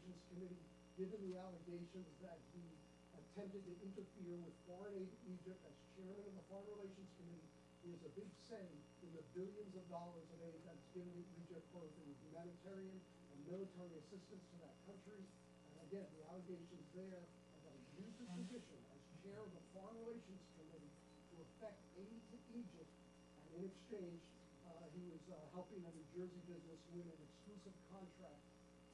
Relations Committee, given the allegations that he attempted to interfere with foreign aid to Egypt as chairman of the Foreign Relations Committee. He has a big say in the billions of dollars of aid that's given to Egypt, both in humanitarian and military assistance to that country. And again, the allegations there are that he used his position as chair of the Foreign Relations Committee to effect aid to Egypt, and in exchange, he was helping a New Jersey business win an exclusive contract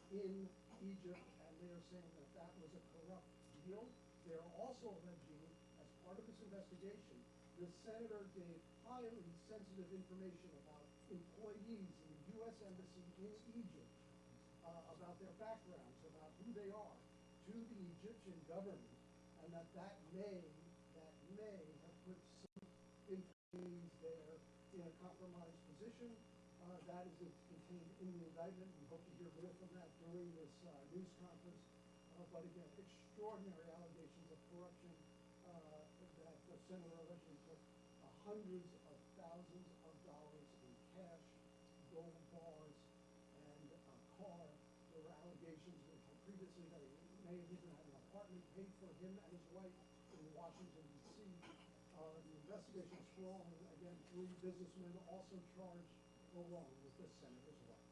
in Egypt, and they are saying that that was a corrupt deal. They are also alleging, as part of this investigation, the senator gave highly sensitive information about employees in the U.S. Embassy in Egypt, about their backgrounds, about who they are, to the Egyptian government, and that may have put some employees there in a compromised position. That is contained in the indictment. We hope to hear more from that during this news conference. But again, extraordinary allegations of corruption that the senator allegedly took hundreds of thousands of dollars in cash, gold bars, and a car. There were allegations previously that he may have even had an apartment paid for him and his wife in Washington, D.C. The investigation is strong. Again, 3 businessmen also charged along with the senator's wife.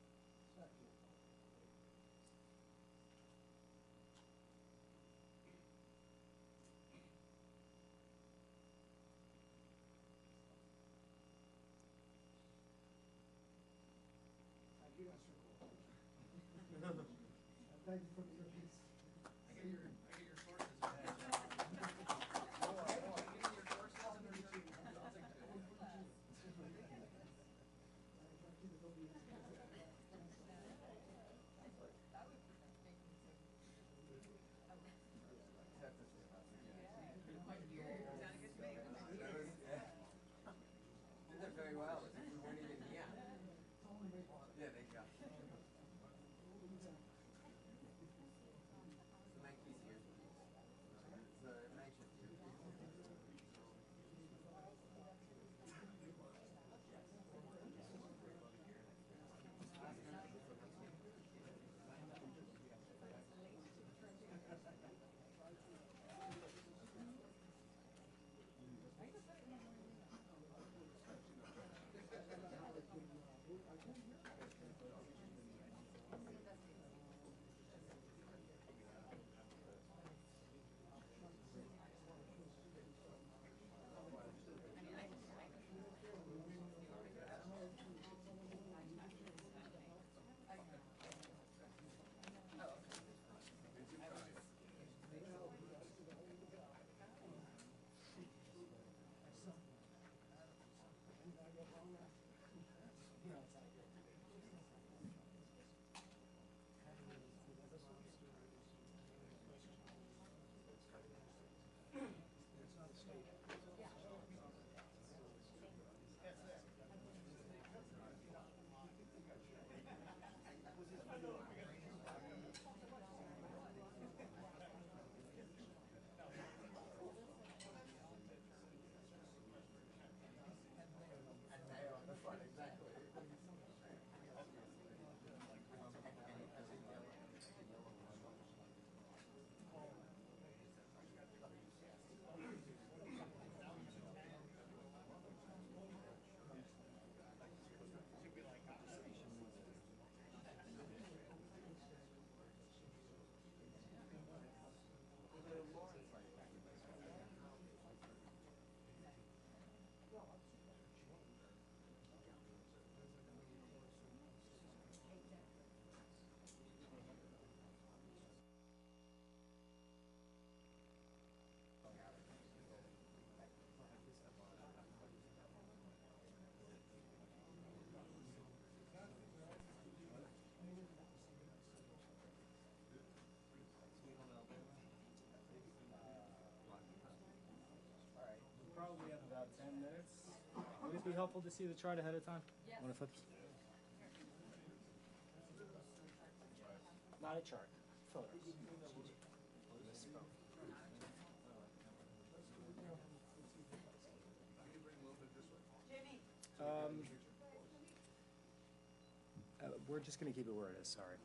Back to you. Thank you, Mr. Cole. Thank you for the earpiece. I get your sources. I get your sources and their I'll take two. Did that very well. We weren't even here. Yeah, they got it. The night piece here. It's the night shift here. Probably have about 10 minutes. Would it be helpful to see the chart ahead of time? Yes. Want to flip? Not a chart. Photos. Misspoke. Jimmy. We're just going to keep it where it is, sorry.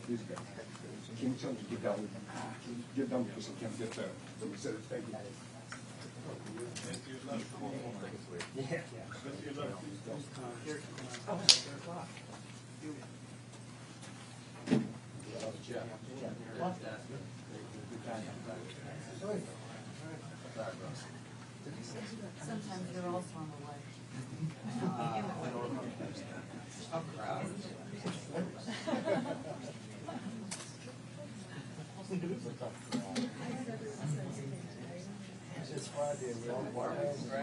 Kim Jong-un get down because I can't get there. So we said thank you. Sometimes they're also on the way. It's Friday and we're all barbers. I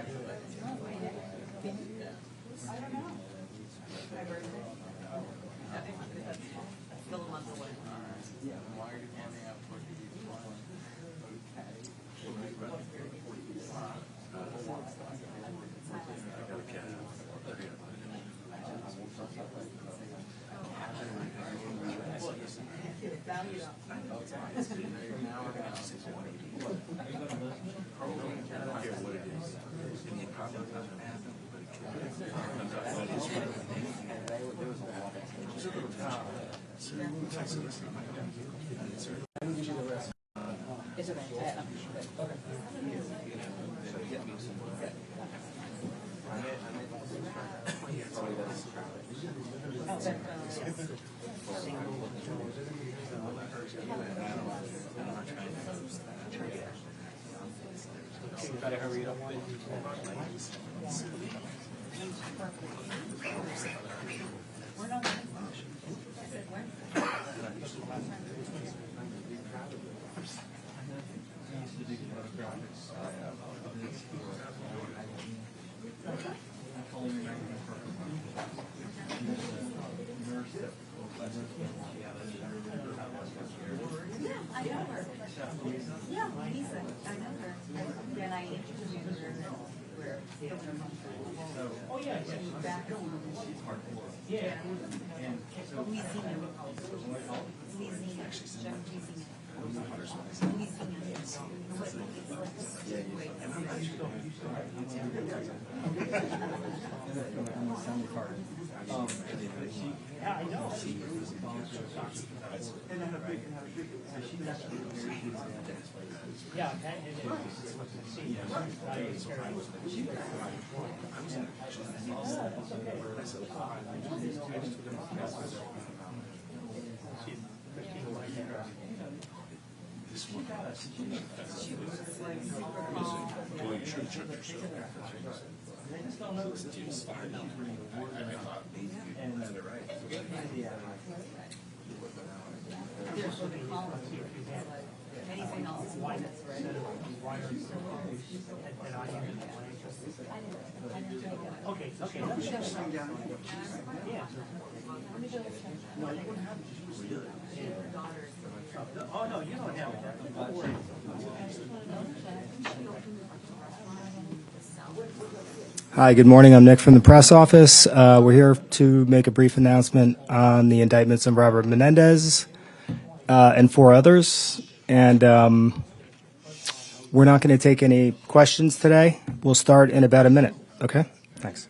don't know. My birthday. Still a month away. Why are you handing out cookies? It's okay. Gotta hurry it up. We're not. I said, when? I know her. Yeah, Lisa, I know her. Then I interviewed her where oh yeah, she's back. Yeah. Louisiana. Yeah, I know. Yeah, Anything else? okay. Yeah. Oh, no, you don't have it. Hi, good morning. I'm Nick from the press office. We're here to make a brief announcement on the indictments of Robert Menendez and 4 others. And we're not going to take any questions today. We'll start in about a minute. Okay? Thanks.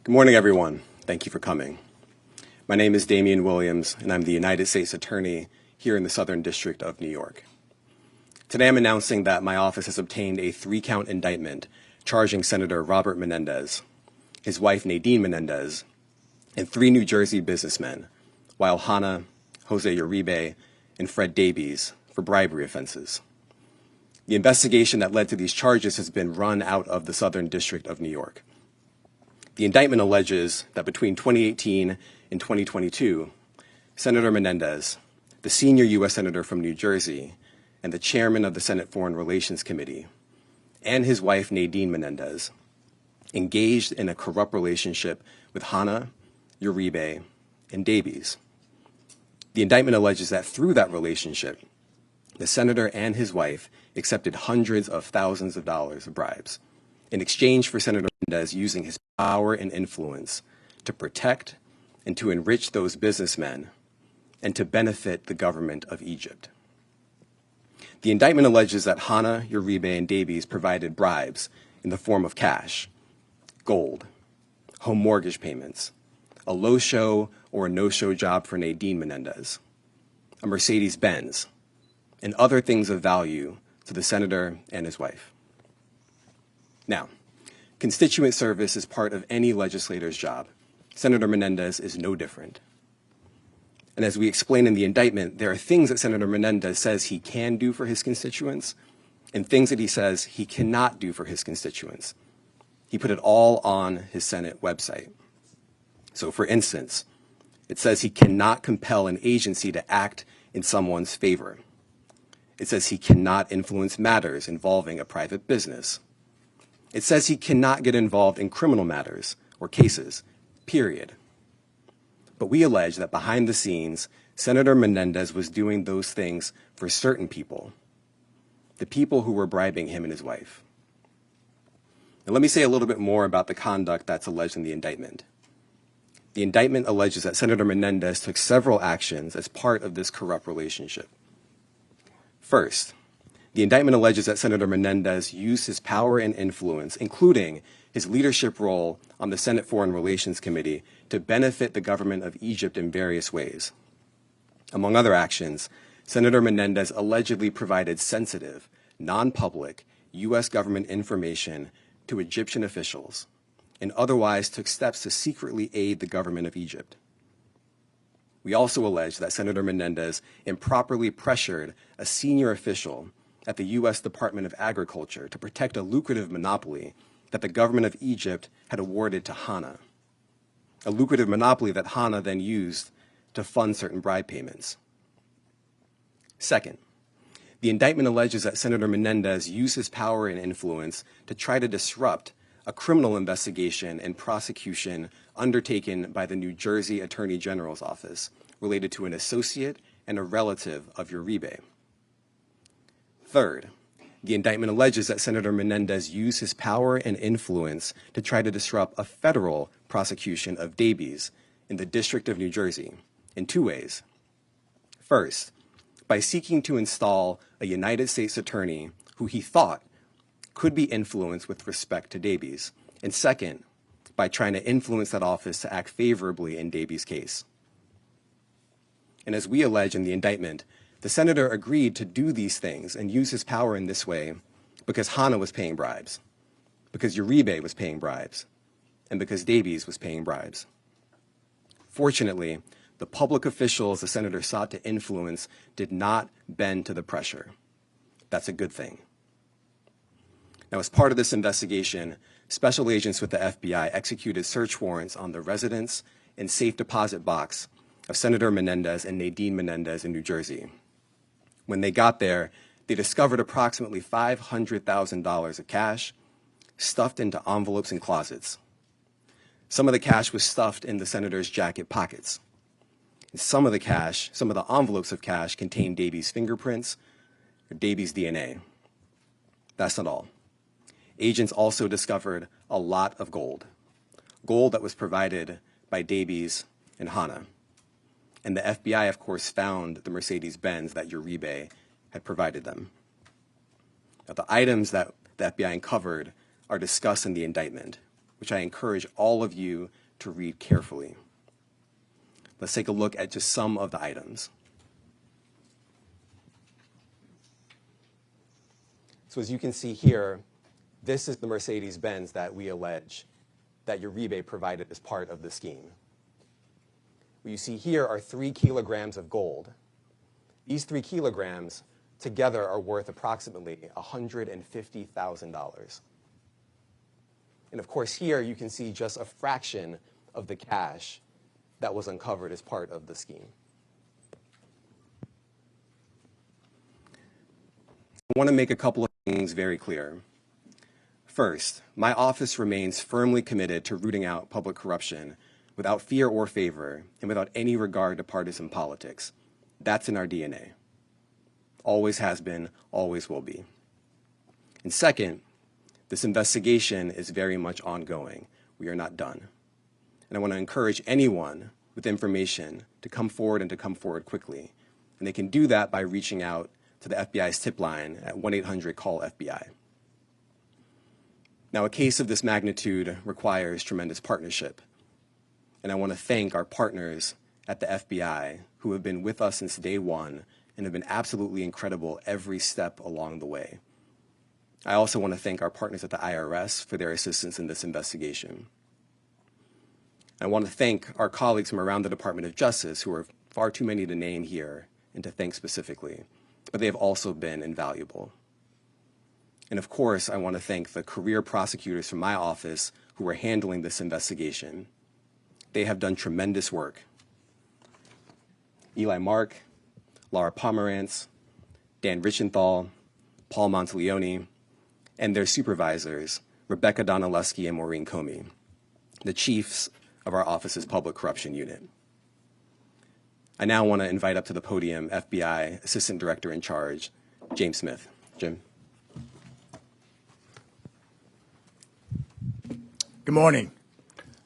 Good morning, everyone. Thank you for coming. My name is Damian Williams, and I'm the United States Attorney here in the Southern District of New York. Today I'm announcing that my office has obtained a 3-count indictment charging Senator Robert Menendez, his wife Nadine Menendez, and 3 New Jersey businessmen, Wael, Hana, Jose Uribe, and Fred Daibes, for bribery offenses. The investigation that led to these charges has been run out of the Southern District of New York. The indictment alleges that between 2018 and 2022, Senator Menendez, the senior U.S. Senator from New Jersey and the chairman of the Senate Foreign Relations Committee, and his wife Nadine Menendez, engaged in a corrupt relationship with Hana, Uribe, and Daibes. The indictment alleges that through that relationship, the senator and his wife accepted hundreds of thousands of dollars of bribes in exchange for Senator Menendez using his power and influence to protect and to enrich those businessmen and to benefit the government of Egypt. The indictment alleges that Hana, Uribe, and Daibes provided bribes in the form of cash, gold, home mortgage payments, a low-show or a no-show job for Nadine Menendez, a Mercedes-Benz, and other things of value to the senator and his wife. Now, constituent service is part of any legislator's job. Senator Menendez is no different. And as we explain in the indictment, there are things that Senator Menendez says he can do for his constituents and things that he says he cannot do for his constituents. He put it all on his Senate website. So for instance, it says he cannot compel an agency to act in someone's favor. It says he cannot influence matters involving a private business. It says he cannot get involved in criminal matters or cases, period. But we allege that behind the scenes, Senator Menendez was doing those things for certain people, the people who were bribing him and his wife. Now let me say a little bit more about the conduct that's alleged in the indictment. The indictment alleges that Senator Menendez took several actions as part of this corrupt relationship. First, the indictment alleges that Senator Menendez used his power and influence, including his leadership role on the Senate Foreign Relations Committee, to benefit the government of Egypt in various ways. Among other actions, Senator Menendez allegedly provided sensitive, non-public U.S. government information to Egyptian officials and otherwise took steps to secretly aid the government of Egypt. We also allege that Senator Menendez improperly pressured a senior official at the U.S. Department of Agriculture to protect a lucrative monopoly that the government of Egypt had awarded to Hana, a lucrative monopoly that Hana then used to fund certain bribe payments. Second, the indictment alleges that Senator Menendez used his power and influence to try to disrupt a criminal investigation and prosecution undertaken by the New Jersey Attorney General's office related to an associate and a relative of Uribe. Third, the indictment alleges that Senator Menendez used his power and influence to try to disrupt a federal prosecution of Daibes in the District of New Jersey in 2 ways. First, by seeking to install a United States attorney who he thought could be influenced with respect to Daibes, and second, by trying to influence that office to act favorably in Daibes' case. And as we allege in the indictment, the senator agreed to do these things and use his power in this way because Hana was paying bribes, because Uribe was paying bribes, and because Daibes was paying bribes. Fortunately, the public officials the senator sought to influence did not bend to the pressure. That's a good thing. Now, as part of this investigation, special agents with the FBI executed search warrants on the residence and safe deposit box of Senator Menendez and Nadine Menendez in New Jersey. When they got there, they discovered approximately $500,000 of cash stuffed into envelopes and closets. Some of the cash was stuffed in the senator's jacket pockets. And some of the envelopes of cash contained Daibes' fingerprints or Daibes' DNA. That's not all. Agents also discovered a lot of gold that was provided by Daibes and Hana. And the FBI, of course, found the Mercedes-Benz that Uribe had provided them. Now, the items that the FBI uncovered are discussed in the indictment, which I encourage all of you to read carefully. Let's take a look at just some of the items. So as you can see here, this is the Mercedes-Benz that we allege that Uribe provided as part of the scheme. What you see here are 3 kilograms of gold. These 3 kilograms together are worth approximately $150,000. And of course here you can see just a fraction of the cash that was uncovered as part of the scheme. I want to make a couple of things very clear. First, my office remains firmly committed to rooting out public corruption without fear or favor and without any regard to partisan politics. That's in our DNA. Always has been, always will be. And second, this investigation is very much ongoing. We are not done. And I want to encourage anyone with information to come forward and to come forward quickly. And they can do that by reaching out to the FBI's tip line at 1-800-CALL-FBI. Now, a case of this magnitude requires tremendous partnership. And I want to thank our partners at the FBI who have been with us since day one and have been absolutely incredible every step along the way. I also want to thank our partners at the IRS for their assistance in this investigation. I want to thank our colleagues from around the Department of Justice, who are far too many to name here and to thank specifically, but they have also been invaluable. And of course, I want to thank the career prosecutors from my office who are handling this investigation. They have done tremendous work. Eli Mark, Laura Pomerantz, Dan Richenthal, Paul Monteleone, and their supervisors, Rebecca Donaleski and Maureen Comey, the chiefs of our office's public corruption unit. I now want to invite up to the podium FBI Assistant Director in Charge, James Smith. Jim. Good morning.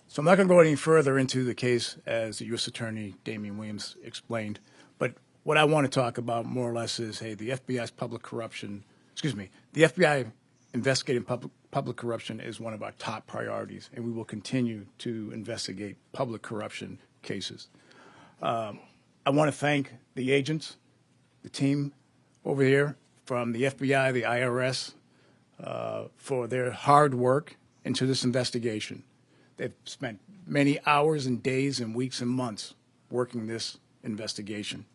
So I'm not going to go any further into the case as the U.S. Attorney Damian Williams explained, but what I want to talk about more or less is, hey, the FBI's the FBI investigating public corruption is one of our top priorities, and we will continue to investigate public corruption cases. I want to thank the agents, the team over here from the FBI, the IRS, for their hard work into this investigation. They've spent many hours and days and weeks and months working this investigation.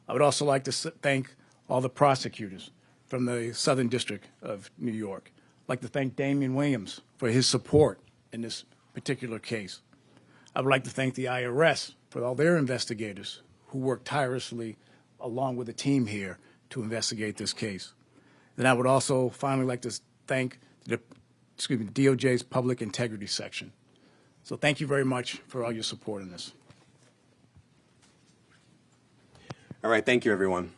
I would also like to thank all the prosecutors from the Southern District of New York. I'd like to thank Damian Williams for his support in this particular case. I would like to thank the IRS for all their investigators who worked tirelessly along with the team here to investigate this case. Then I would also finally like to thank the DOJ's Public Integrity Section. So thank you very much for all your support in this. All right, thank you, everyone.